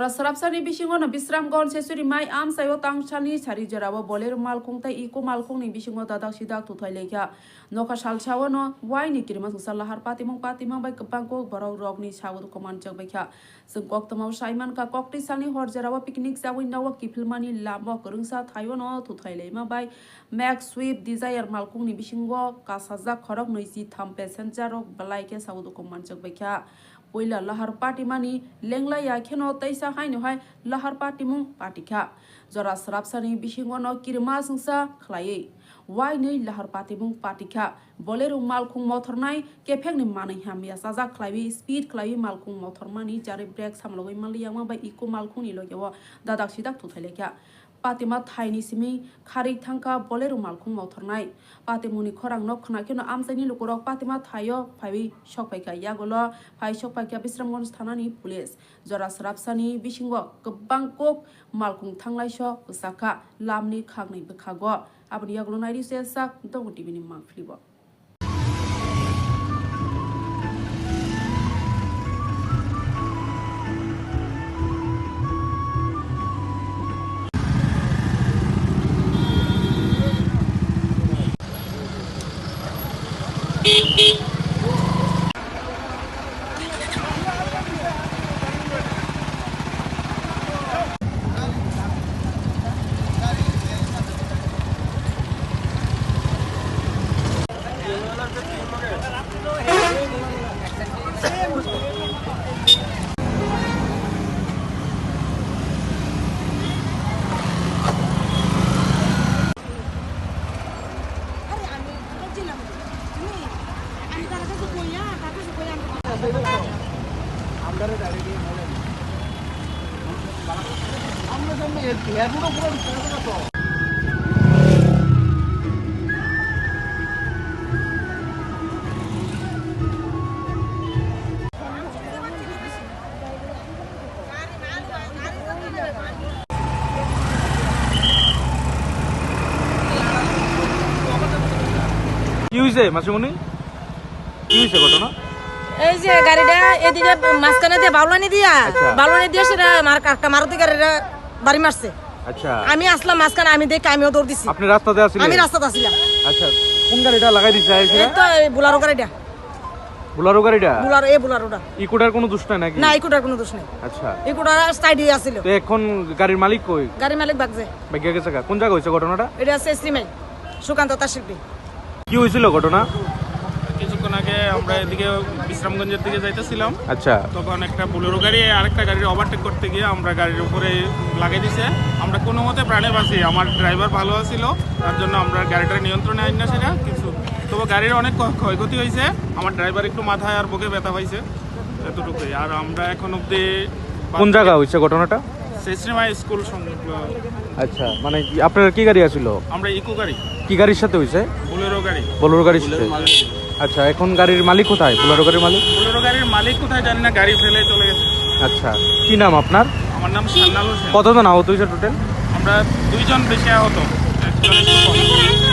Zora sarapsani bisingo na Bisramgon sesuri mai am sayo tangchani sari jarawa boler malkung tai iko malkung ni bisingo dadak sidak tuthai lekya noka salchawa no wai ni kirma sala har patimong bai kepangko borok rok ni sawu koman jak bekya sengkok tamau saiman ka kokti sani hor jarawa picnic sawin nawa kifilmani labo kerungsa thayo no tuthai lema bai max sweep desire malkung ni bisingo kasajak khorok noisi tham passenger rok balai ke sawu koman jak bekya Poila lahar party mani lengla ya kheno taisa haino hai lahar party mung party kha jora sarapsani bisingo no kirma sungsa khlai wai nei lahar party mung party kha boleru malkhung mothornai kefeng ni mani hamya saja khlai speed khlai malkhung mothormani jare break samloi maliya ma bai iko malkhung ni logewa dadak sidak thuthale kha Patima Thaini Simi, Kari Tanka, Boleru Malkung Motornai, Patimuni Korang no Knakino Amsani Lukurok, Patima Thayo, Pavi, Shokpaka Yagolo, Pai Shokpaka Bisramon Stanani, Police, Joras Rapsani, Bishingo, Bangkok, Malkung Tanglaisho, Kusaka, Lamni Kagni Bekago, Abdiaglo Nadi says, don't even mark flibo. কি হইছে মাসিমণি কি হইছে ঘটনা এই যে গাড়িটা এদিকে মাঝখানে দিয়ে বাউলানি দিয়ে সেটা মারুতি গাড়িটা বাড়ি মারছে। আচ্ছা আমি আসলাম মাঝখানে, আমি দেখে আমিও দৌড় দিছি। আপনি রাস্তাতে আছিলেন? আমি রাস্তাতে আছিলাম। আচ্ছা কোন গাড়িটা লাগাই দিছে? এই তো বুলারো গাড়িটা। বুলারো গাড়িটা? বুলারোটা। ইকুটার কোনো দোষ নাই নাকি? না, ইকুটার কোনো দোষ নাই। আচ্ছা, ইকুটার সাইডে আছিল। তো এখন গাড়ির মালিক কই? গাড়ির মালিক বাগছে গেছে। কোন জায়গা হইছে ঘটনাটা? এটা আছে শ্রীমাই সুকান্ত তাশিল্পী। কি হয়েছিল ঘটনা? কিছুক্ষণ আগে আমরা এদিকে বিশ্রামগঞ্জের দিকে যাইতেছিলাম। আচ্ছা, তখন একটা বুলেরো গাড়ি আরেকটা গাড়ির ওভারটেক করতে গিয়ে আমরা গাড়ির উপরে লাগিয়ে দিছে। আমরা কোনো মতে প্রাণে বাঁচি, আমার ড্রাইভার ভালো আছিল, তার জন্য আমরা গাড়িটার নিয়ন্ত্রণে আইন না সেটা কিছু। তবে গাড়ির অনেক ক্ষয়ক্ষতি হয়েছে, আমার ড্রাইভার একটু মাথায় আর বুকে ব্যথা পাইছে, এতটুকুই। আর আমরা এখন অব্দি কোন জায়গা হয়েছে ঘটনাটা? শ্রীমাই স্কুল সংলগ্ন। আচ্ছা, মানে আপনার কি গাড়ি আছিল? আমরা ইকো গাড়ি। কি গাড়ির সাথে হয়েছে? বুলেরো গাড়ি। বুলেরো গাড়ির সাথে। আচ্ছা, এখন গাড়ির মালিক কোথায়? বুলেরো গাড়ির মালিক? বুলেরো গাড়ির মালিক কোথায় জানি না, গাড়ি ফেলে চলে গেছে। আচ্ছা, কি নাম আপনার? আমার নাম সান্নাল হোসেন। কতজন আহত হয়েছে টোটাল? আমরা 2 জন বেশি আহত, একজন একটু কম।